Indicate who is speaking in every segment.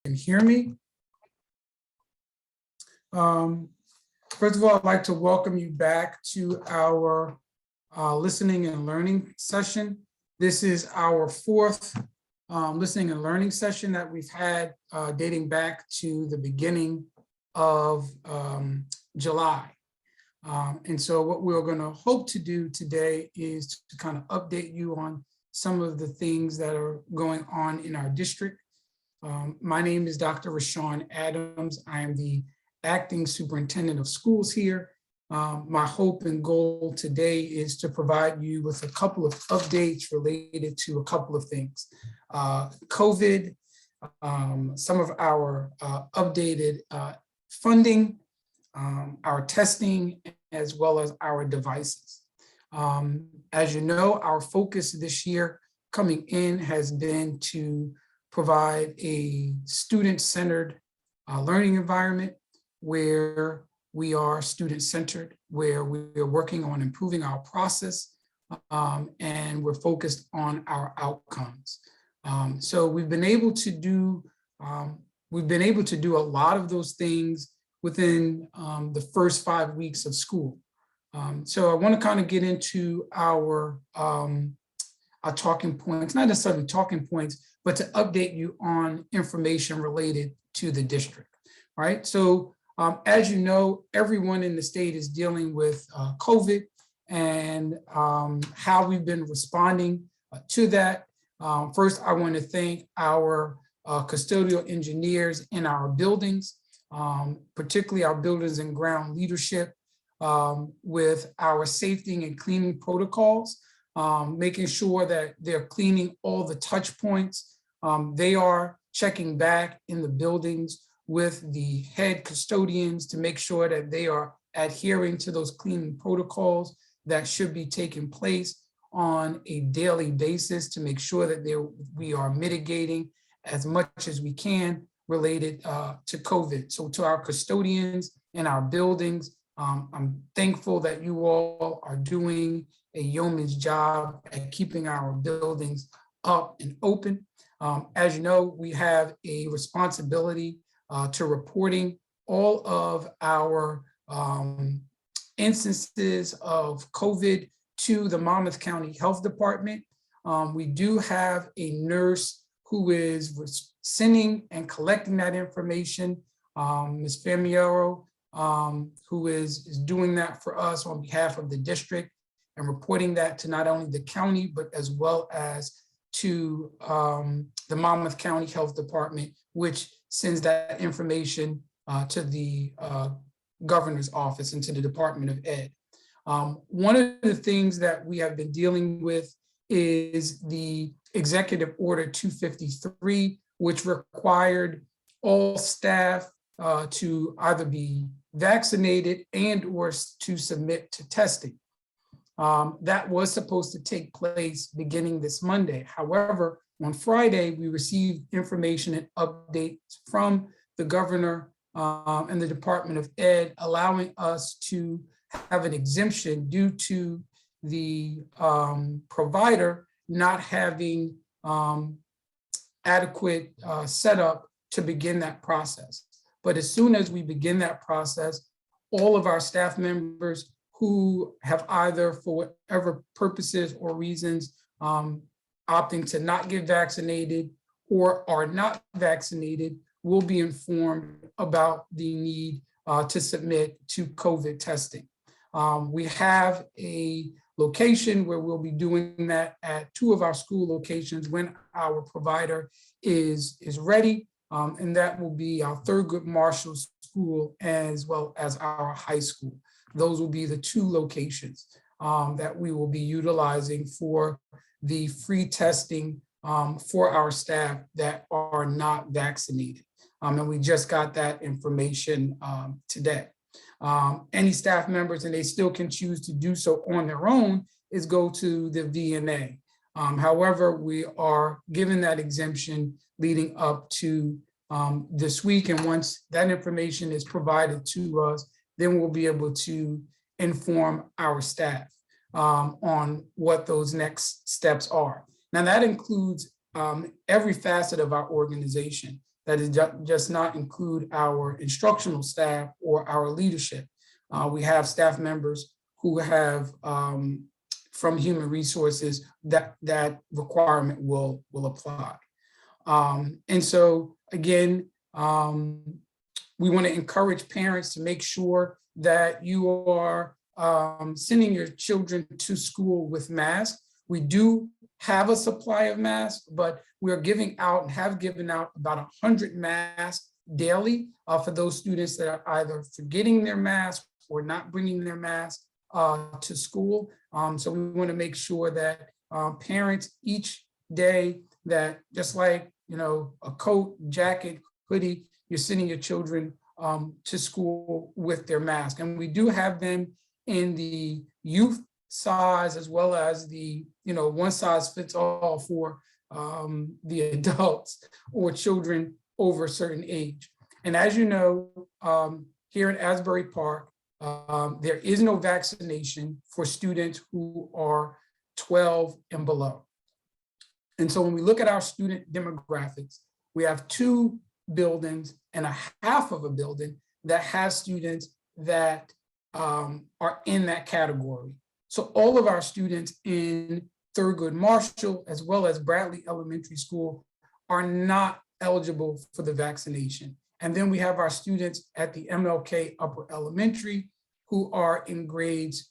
Speaker 1: can hear me. First of all, I'd like to welcome you back to our listening and learning session. This is our fourth listening and learning session that we've had dating back to the beginning of July. And so what we're going to hope to do today is to kind of update you on some of the things that are going on in our district. My name is Dr. RaShawn Adams. I am the acting superintendent of schools here. My hope and goal today is to provide you with a couple of updates related to a couple of things. COVID, some of our updated funding, our testing, as well as our devices. As you know, our focus this year coming in has been to provide a student-centered learning environment where we are student-centered, where we are working on improving our process, and we're focused on our outcomes. So we've been able to do a lot of those things within the first 5 weeks of school. So I want to kind of get into our talking points, not necessarily talking points, but to update you on information related to the district, right? So as you know, everyone in the state is dealing with COVID and how we've been responding to that. First, I want to thank our custodial engineers in our buildings, particularly our buildings and ground leadership, with our safety and cleaning protocols, making sure that they're cleaning all the touch points. They are checking back in the buildings with the head custodians to make sure that they are adhering to those cleaning protocols that should be taking place on a daily basis to make sure that we are mitigating as much as we can related to COVID. So to our custodians in our buildings, I'm thankful that you all are doing a yeoman's job at keeping our buildings up and open. As you know, we have a responsibility to reporting all of our instances of COVID to the Monmouth County Health Department. We do have a nurse who is sending and collecting that information, Ms. Famiero, who is doing that for us on behalf of the district and reporting that to not only the county, but as well as to the Monmouth County Health Department, which sends that information to the governor's office and to the Department of Ed. One of the things that we have been dealing with is the Executive Order 253, which required all staff to either be vaccinated and or to submit to testing. That was supposed to take place beginning this Monday. However, on Friday, we received information and updates from the governor and the Department of Ed, allowing us to have an exemption due to the provider not having adequate setup to begin that process. But as soon as we begin that process, all of our staff members who have either for whatever purposes or reasons opting to not get vaccinated or are not vaccinated will be informed about the need to submit to COVID testing. We have a location where we'll be doing that at 2 of our school locations when our provider is ready, and that will be our Thurgood Marshall School as well as our high school. Those will be the 2 locations that we will be utilizing for the free testing for our staff that are not vaccinated. And we just got that information today. Any staff members, and they still can choose to do so on their own, is go to the VNA. However, we are given that exemption leading up to this week. And once that information is provided to us, then we'll be able to inform our staff on what those next steps are. Now that includes every facet of our organization. That is just not include our instructional staff or our leadership. We have staff members who have from human resources that requirement will apply. And so again, we want to encourage parents to make sure that you are sending your children to school with masks. We do have a supply of masks, but we are giving out and have given out about 100 masks daily for those students that are either forgetting their mask or not bringing their mask to school. So we want to make sure that parents each day, that just like, you know, a coat, jacket, hoodie, you're sending your children to school with their mask. And we do have them in the youth size as well as the, you know, one size fits all for the adults or children over a certain age. And as you know, here in Asbury Park, there is no vaccination for students who are 12 and below. And so when we look at our student demographics, we have 2 buildings and a half of a building that has students that are in that category. So all of our students in Thurgood Marshall, as well as Bradley Elementary School, are not eligible for the vaccination. And then we have our students at the MLK Upper Elementary who are in grades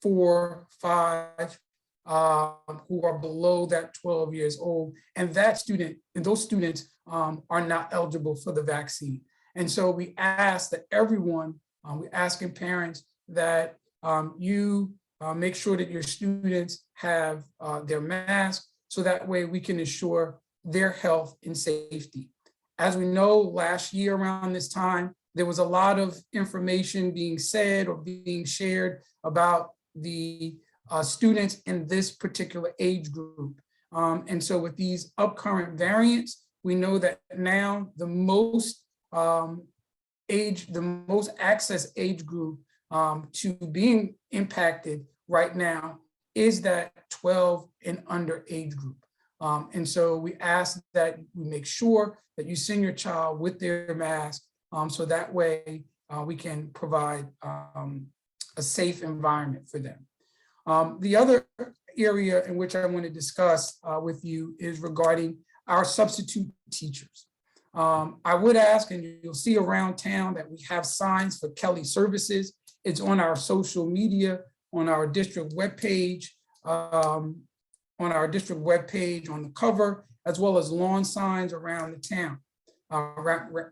Speaker 1: 4, 5, who are below that 12 years old. And those students are not eligible for the vaccine. And so we ask that everyone, we're asking parents that you make sure that your students have their mask, so that way we can ensure their health and safety. As we know, last year around this time, there was a lot of information being said or being shared about the students in this particular age group. And so with these upcurrent variants, we know that now the most access age group to being impacted right now is that 12 and under age group. And so we ask that we make sure that you send your child with their mask, so that way we can provide a safe environment for them. The other area in which I want to discuss with you is regarding our substitute teachers. I would ask, and you'll see around town that we have signs for Kelly Services. It's on our social media, on our district webpage, on the cover, as well as lawn signs around the town,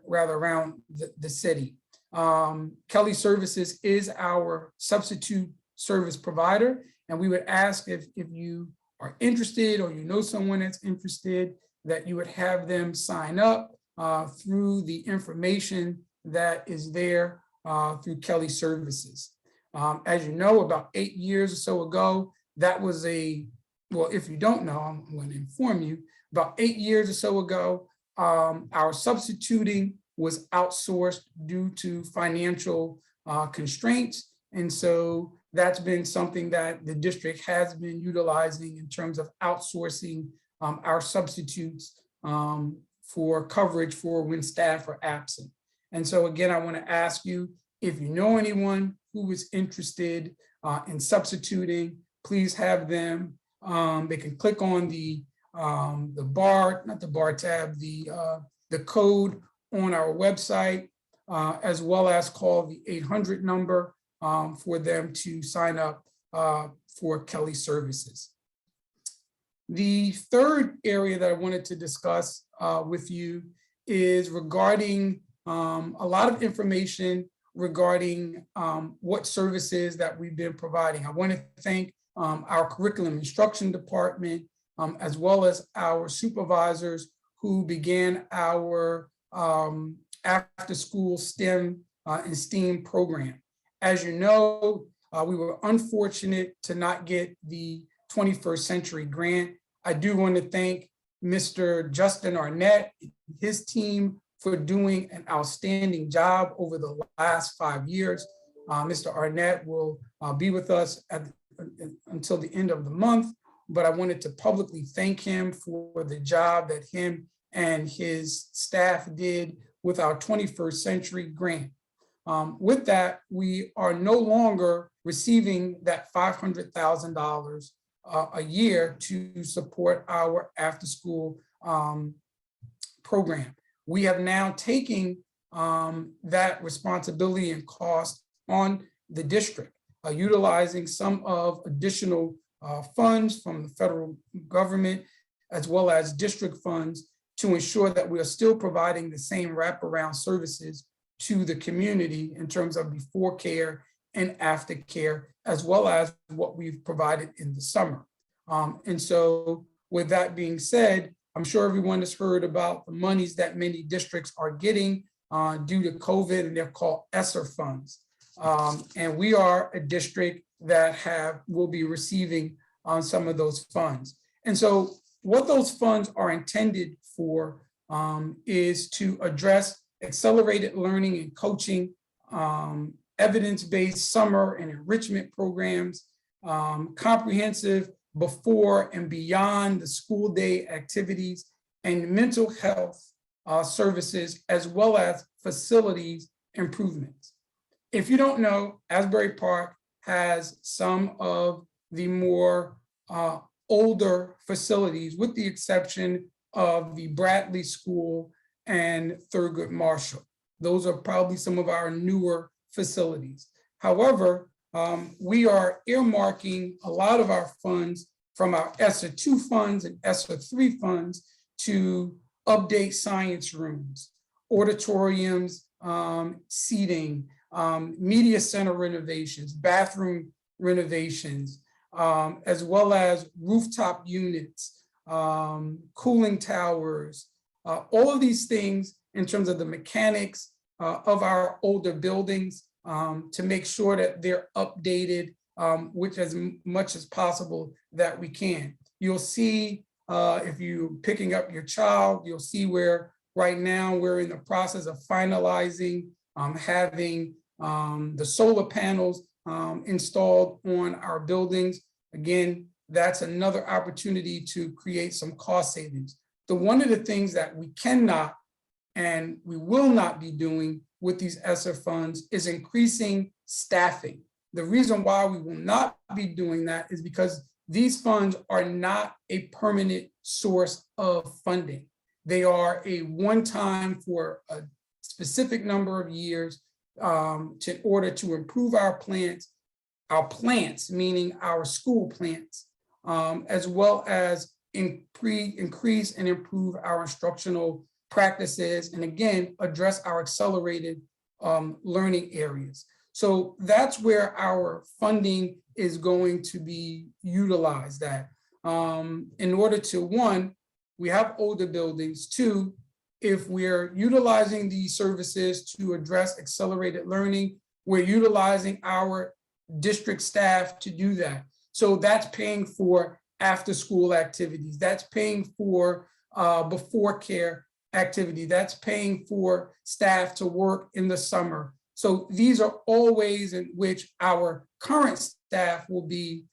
Speaker 1: rather around the city. Kelly Services is our substitute service provider, and we would ask if you are interested or you know someone that's interested, that you would have them sign up through the information that is there through Kelly Services. As you know, about 8 years or so ago, that was well, if you don't know, I'm going to inform you, about 8 years or so ago, our substituting was outsourced due to financial constraints. And so that's been something that the district has been utilizing in terms of outsourcing our substitutes for coverage for when staff are absent. And so again, I want to ask you, if you know anyone who is interested in substituting, please have them. They can click on the code on our website, as well as call the 800 number for them to sign up for Kelly Services. The third area that I wanted to discuss with you is regarding a lot of information regarding what services that we've been providing. I want to thank our curriculum instruction department, as well as our supervisors who began our after-school STEM and STEAM program. As you know, we were unfortunate to not get the 21st Century Grant. I do want to thank Mr. Justin Arnett, his team, for doing an outstanding job over the last 5 years. Mr. Arnett will be with us until the end of the month, but I wanted to publicly thank him for the job that him and his staff did with our 21st Century Grant. With that, we are no longer receiving that $500,000 a year to support our after-school program. We have now taken that responsibility and cost on the district, utilizing some of additional funds from the federal government, as well as district funds, to ensure that we are still providing the same wraparound services to the community in terms of before care and after care, as well as what we've provided in the summer. And so with that being said, I'm sure everyone has heard about the monies that many districts are getting due to COVID, and they're called Esser Funds. And we are a district that will be receiving some of those funds. And so what those funds are intended for is to address accelerated learning and coaching, evidence-based summer and enrichment programs, comprehensive before and beyond the school day activities, and mental health services, as well as facilities improvements. If you don't know, Asbury Park has some of the more older facilities, with the exception of the Bradley School and Thurgood Marshall. Those are probably some of our newer facilities. However, we are earmarking a lot of our funds from our ESSER 2 funds and ESSER 3 funds to update science rooms, auditoriums, seating, media center renovations, bathroom renovations, as well as rooftop units, cooling towers, all of these things in terms of the mechanics of our older buildings, to make sure that they're updated, which as much as possible that we can. You'll see, if you're picking up your child, you'll see where right now we're in the process of finalizing having the solar panels installed on our buildings. Again, that's another opportunity to create some cost savings. So one of the things that we cannot and we will not be doing with these ESSER funds is increasing staffing. The reason why we will not be doing that is because these funds are not a permanent source of funding. They are a one-time for a specific number of years in order to improve our plants, meaning our school plants, as well as increase and improve our instructional practices, and again, address our accelerated learning areas. So that's where our funding is going to be utilized at. In order to, one, we have older buildings. Two, if we're utilizing these services to address accelerated learning, we're utilizing our district staff to do that. So that's paying for after school activities. That's paying for before care activity. That's paying for staff to work in the summer. So these are all ways in which our current staff will be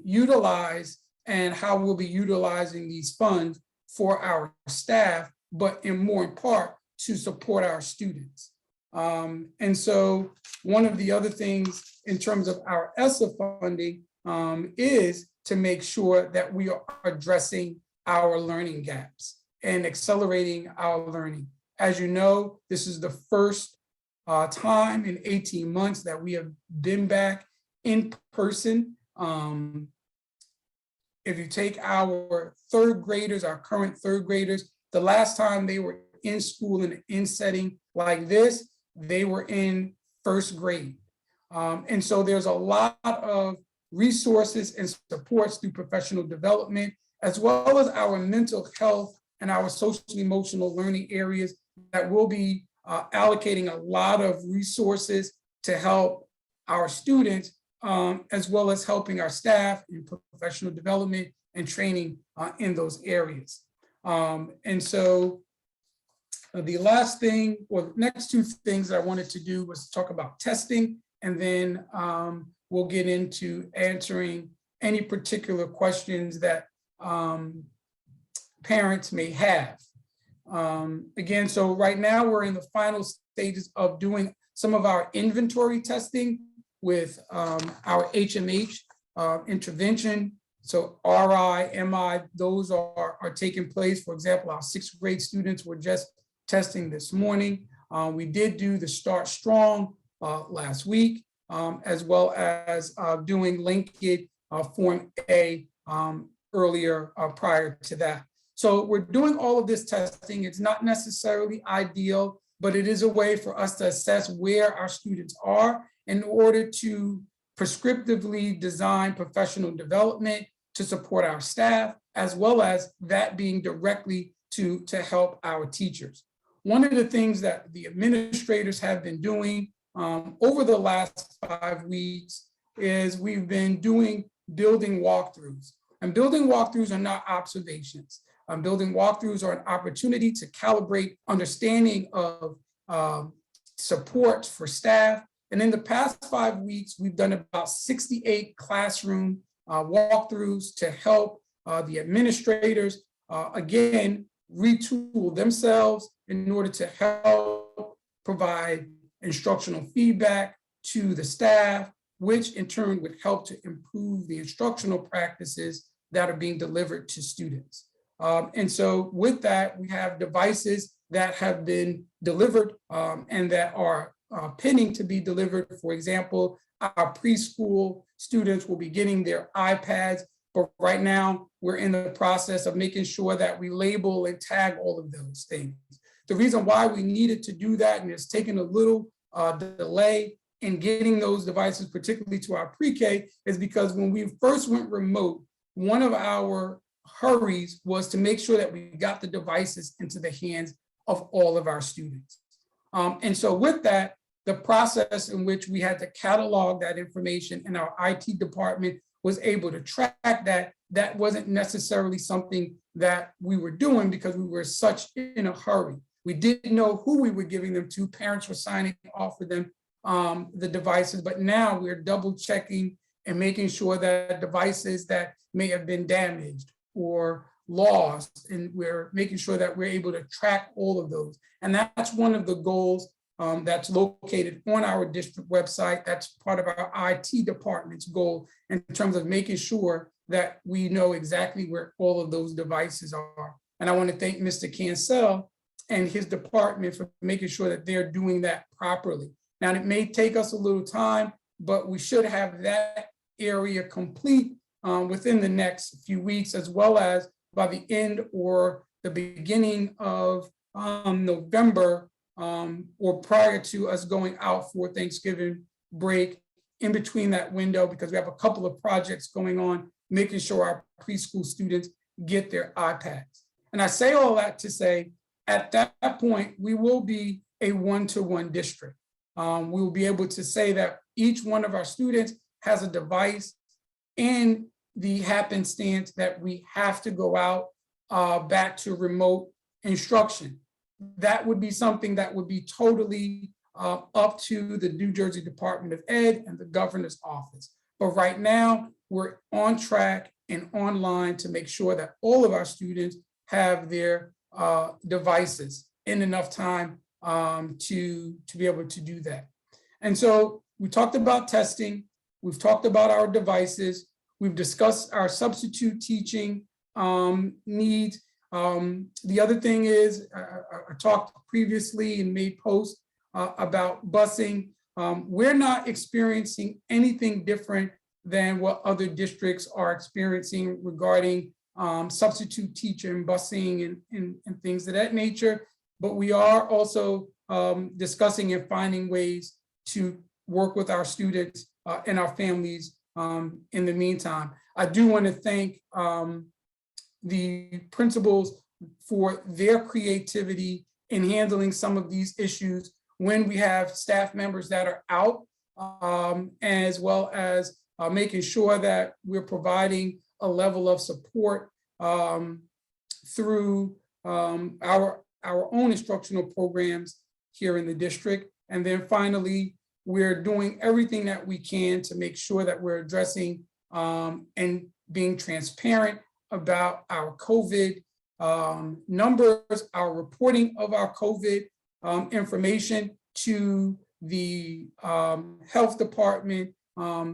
Speaker 1: utilized, and how we'll be utilizing these funds for our staff, but in more in part to support our students. And so one of the other things in terms of our ESSER funding is to make sure that we are addressing our learning gaps and accelerating our learning. As you know, this is the first time in 18 months that we have been back in person. If you take our third graders, our current third graders, the last time they were in school in an in setting like this, they were in first grade. And so there's a lot of resources and supports through professional development, as well as our mental health and our social emotional learning areas that will be allocating a lot of resources to help our students, as well as helping our staff in professional development and training in those areas. And so the last thing, or the next two things I wanted to do was talk about testing, and then we'll get into answering any particular questions that parents may have. Again, so right now we're in the final stages of doing some of our inventory testing with our HMH intervention. So RI, MI, those are taking place. For example, our 6th grade students were just testing this morning. We did do the Start Strong last week, as well as doing Linked Form A earlier prior to that. So we're doing all of this testing. It's not necessarily ideal, but it is a way for us to assess where our students are in order to prescriptively design professional development to support our staff, as well as that being directly to help our teachers. One of the things that the administrators have been doing over the last 5 weeks is we've been doing building walkthroughs. And building walkthroughs are not observations. Building walkthroughs are an opportunity to calibrate understanding of support for staff. And in the past 5 weeks, we've done about 68 classroom walkthroughs to help the administrators, again, retool themselves in order to help provide instructional feedback to the staff, which in turn would help to improve the instructional practices that are being delivered to students. And so with that, we have devices that have been delivered and that are pending to be delivered. For example, our preschool students will be getting their iPads, but right now we're in the process of making sure that we label and tag all of those things. The reason why we needed to do that, and it's taken a little delay in getting those devices, particularly to our pre-K, is because when we first went remote, one of our hurries was to make sure that we got the devices into the hands of all of our students. And so with that, the process in which we had to catalog that information and our IT department was able to track that, that wasn't necessarily something that we were doing because we were such in a hurry. We didn't know who we were giving them to. Parents were signing off for them, the devices, but now we're double checking and making sure that devices that may have been damaged or lost, and we're making sure that we're able to track all of those. And that's one of the goals that's located on our district website. That's part of our IT department's goal in terms of making sure that we know exactly where all of those devices are. And I want to thank Mr. Cancel and his department for making sure that they're doing that properly. Now, it may take us a little time, but we should have that area complete within the next few weeks, as well as by the end or the beginning of November, or prior to us going out for Thanksgiving break, in between that window, because we have a couple of projects going on, making sure our preschool students get their iPads. And I say all that to say, at that point, we will be a one-to-one district. We will be able to say that each one of our students has a device, in the happenstance that we have to go out back to remote instruction. That would be something that would be totally up to the New Jersey Department of Ed and the governor's office. But right now, we're on track and online to make sure that all of our students have their devices in enough time to be able to do that. And so we talked about testing, we've talked about our devices, we've discussed our substitute teaching needs. The other thing is, I talked previously and made posts about busing. We're not experiencing anything different than what other districts are experiencing regarding substitute teacher and busing and things of that nature. But we are also discussing and finding ways to work with our students and our families in the meantime. I do want to thank the principals for their creativity in handling some of these issues when we have staff members that are out, as well as making sure that we're providing a level of support through our own instructional programs here in the district. And then finally, we're doing everything that we can to make sure that we're addressing and being transparent about our COVID numbers, our reporting of our COVID information to the health department,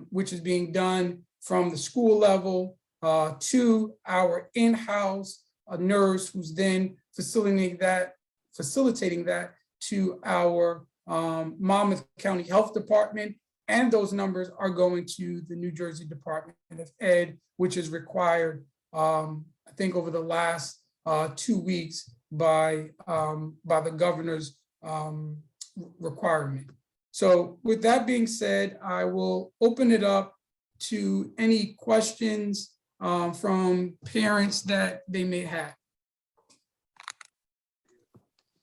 Speaker 1: which is being done from the school level to our in-house nurse, who's then facilitating that to our Monmouth County Health Department. And those numbers are going to the New Jersey Department of Ed, which is required, I think, over the last 2 weeks by the governor's requirement. So with that being said, I will open it up to any questions from parents that they may have.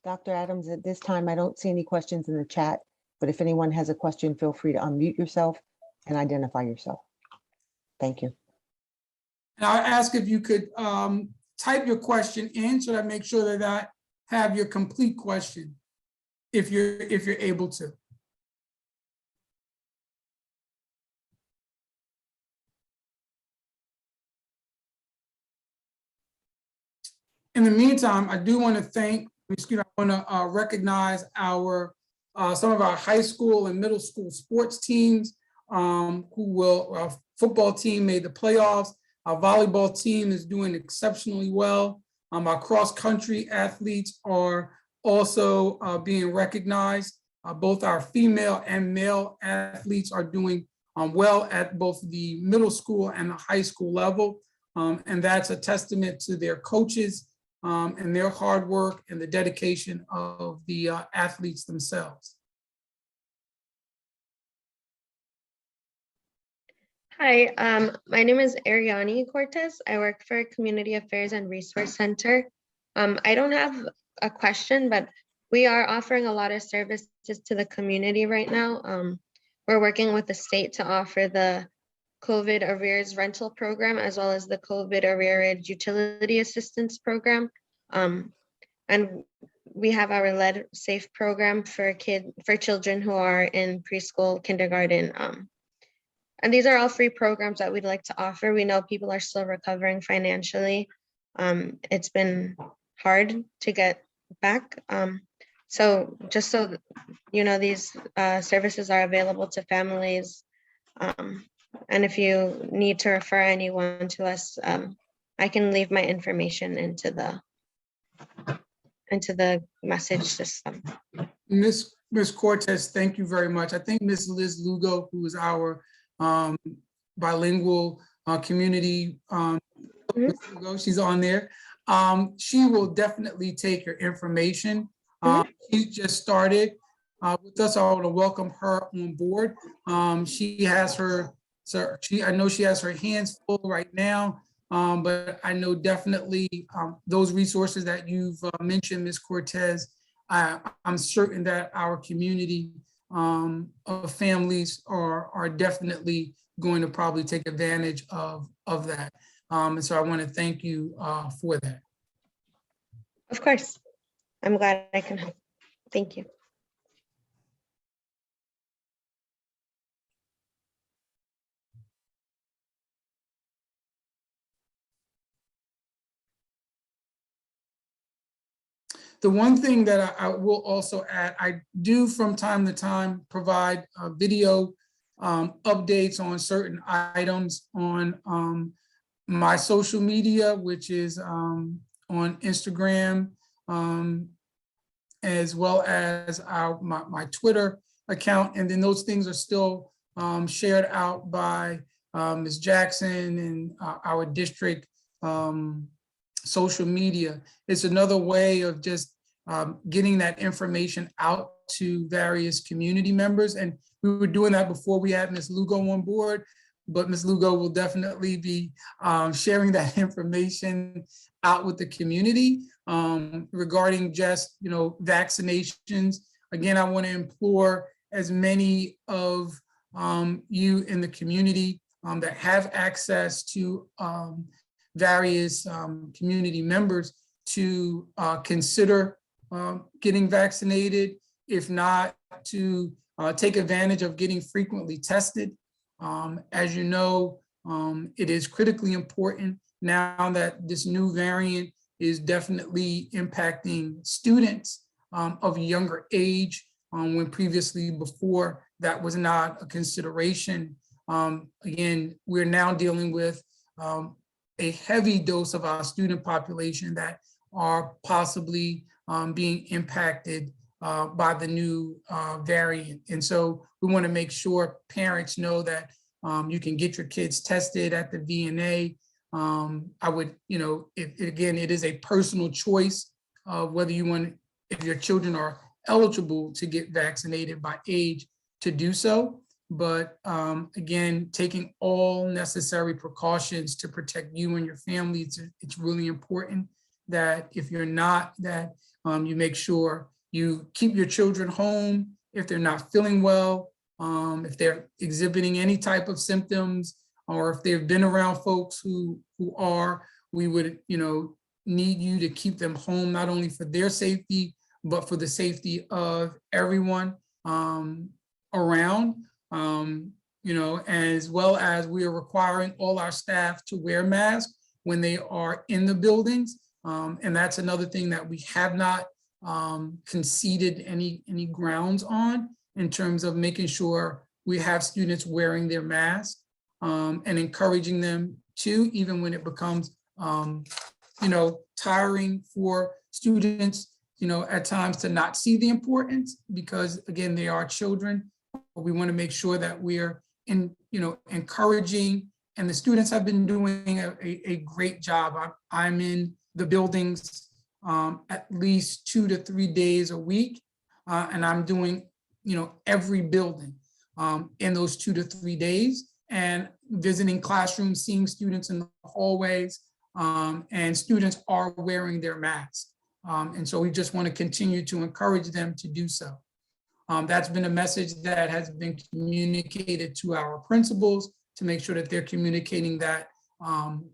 Speaker 2: Dr. Adams, at this time, I don't see any questions in the chat, but if anyone has a question, feel free to unmute yourself and identify yourself. Thank you.
Speaker 1: And I'll ask if you could type your question in so that I make sure that I have your complete question, if you're able to. In the meantime, I do want to recognize our some of our high school and middle school sports teams who will, our football team made the playoffs. Our volleyball team is doing exceptionally well. Our cross-country athletes are also being recognized. Both our female and male athletes are doing well at both the middle school and the high school level. And that's a testament to their coaches and their hard work and the dedication of the athletes themselves.
Speaker 3: Hi, my name is Ariani Cortez. I work for Community Affairs and Resource Center. I don't have a question, but we are offering a lot of services to the community right now. We're working with the state to offer the COVID arrears rental program, as well as the COVID arrearage utility assistance program. And we have our Lead Safe program for children who are in preschool, kindergarten. And these are all free programs that we'd like to offer. We know people are still recovering financially. It's been hard to get back. So just so you know, these services are available to families. And if you need to refer anyone to us, I can leave my information into the message system.
Speaker 1: Ms. Cortez, thank you very much. I think Ms. Liz Lugo, who is our bilingual community, she's on there. She will definitely take your information. She just started with us. I want to welcome her on board. She has her, I know she has her hands full right now, but I know definitely those resources that you've mentioned, Ms. Cortez, I'm certain that our community of families are definitely going to probably take advantage of that. And so I want to thank you for that.
Speaker 3: Of course. I'm glad I can help. Thank you.
Speaker 1: The one thing that I will also add, I do from time to time provide video updates on certain items on my social media, which is on Instagram, as well as my Twitter account. And then those things are still shared out by Ms. Jackson and our district social media. It's another way of just getting that information out to various community members. And we were doing that before we had Ms. Lugo on board, but Ms. Lugo will definitely be sharing that information out with the community regarding just, vaccinations. Again, I want to implore as many of you in the community that have access to various community members to consider getting vaccinated, if not to take advantage of getting frequently tested. As you know, it is critically important now that this new variant is definitely impacting students of a younger age, when previously before that was not a consideration. Again, we're now dealing with a heavy dose of our student population that are possibly being impacted by the new variant. And so we want to make sure parents know that you can get your kids tested at the VNA. I would, again, it is a personal choice of whether you want, if your children are eligible to get vaccinated by age to do so. But again, taking all necessary precautions to protect you and your family, it's really important that if you're not, that you make sure you keep your children home if they're not feeling well, if they're exhibiting any type of symptoms, or if they've been around folks who are, we would, need you to keep them home, not only for their safety, but for the safety of everyone around, as well as we are requiring all our staff to wear masks when they are in the buildings. And that's another thing that we have not conceded any grounds on, in terms of making sure we have students wearing their masks and encouraging them to, even when it becomes, tiring for students, at times to not see the importance, because again, they are children. But we want to make sure that we're encouraging, and the students have been doing a great job. I'm in the buildings at least 2 to 3 days a week, and I'm doing, every building in those 2 to 3 days, and visiting classrooms, seeing students in the hallways, and students are wearing their masks. And so we just want to continue to encourage them to do so. That's been a message that has been communicated to our principals to make sure that they're communicating that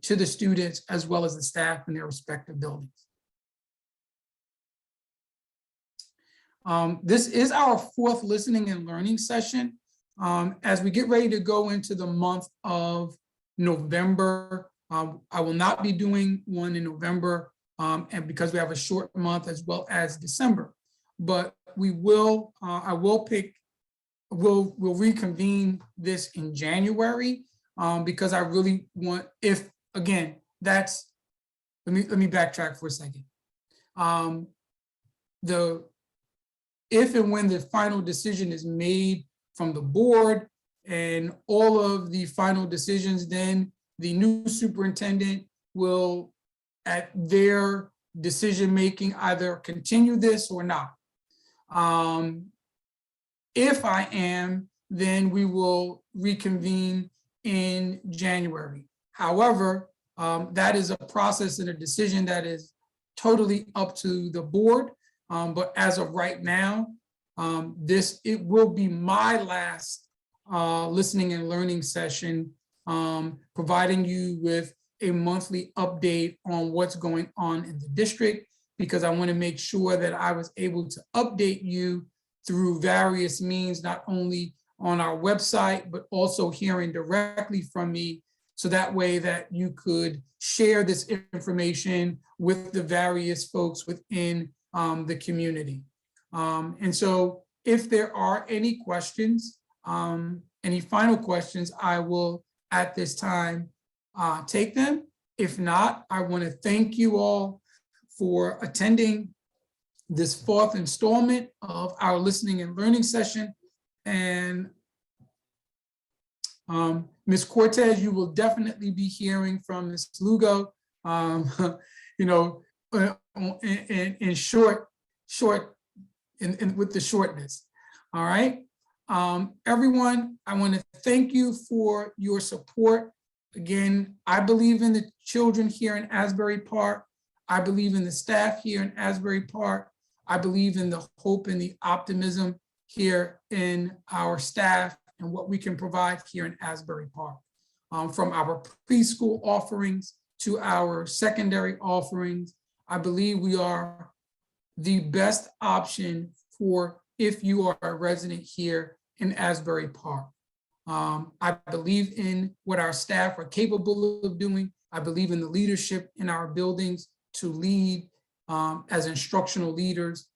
Speaker 1: to the students as well as the staff in their respective buildings. This is our 4th listening and learning session. As we get ready to go into the month of November, I will not be doing one in November, and because we have a short month, as well as December. But we will, we'll reconvene this in January, because I really want, if, again, let me backtrack for a second. If and when the final decision is made from the board and all of the final decisions, then the new superintendent will, at their decision-making, either continue this or not. If I am, then we will reconvene in January. However, that is a process and a decision that is totally up to the board. But as of right now, it will be my last listening and learning session, providing you with a monthly update on what's going on in the district, because I want to make sure that I was able to update you through various means, not only on our website, but also hearing directly from me, so that way that you could share this information with the various folks within the community. And so if there are any questions, any final questions, I will at this time take them. If not, I want to thank you all for attending this 4th installment of our listening and learning session. And Ms. Cortez, you will definitely be hearing from Ms. Lugo, in short, with the shortness. All right. Everyone, I want to thank you for your support. Again, I believe in the children here in Asbury Park. I believe in the staff here in Asbury Park. I believe in the hope and the optimism here in our staff and what we can provide here in Asbury Park. From our preschool offerings to our secondary offerings, I believe we are the best option for if you are a resident here in Asbury Park. I believe in what our staff are capable of doing. I believe in the leadership in our buildings to lead as instructional leaders.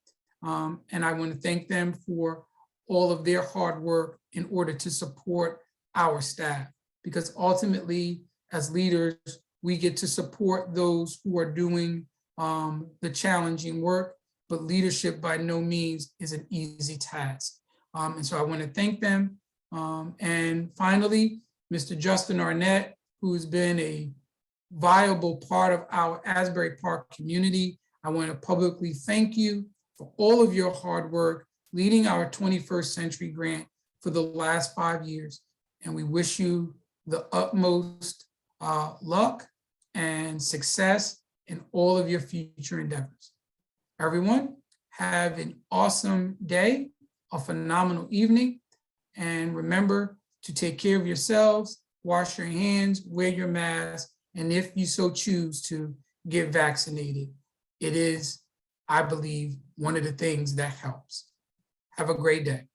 Speaker 1: And I want to thank them for all of their hard work in order to support our staff, because ultimately, as leaders, we get to support those who are doing the challenging work, but leadership by no means is an easy task. And so I want to thank them. And finally, Mr. Justin Arnett, who's been a viable part of our Asbury Park community. I want to publicly thank you for all of your hard work leading our 21st Century Grant for the last 5 years. And we wish you the utmost luck and success in all of your future endeavors. Everyone, have an awesome day, a phenomenal evening, and remember to take care of yourselves, wash your hands, wear your mask, and if you so choose to get vaccinated, it is, I believe, one of the things that helps. Have a great day.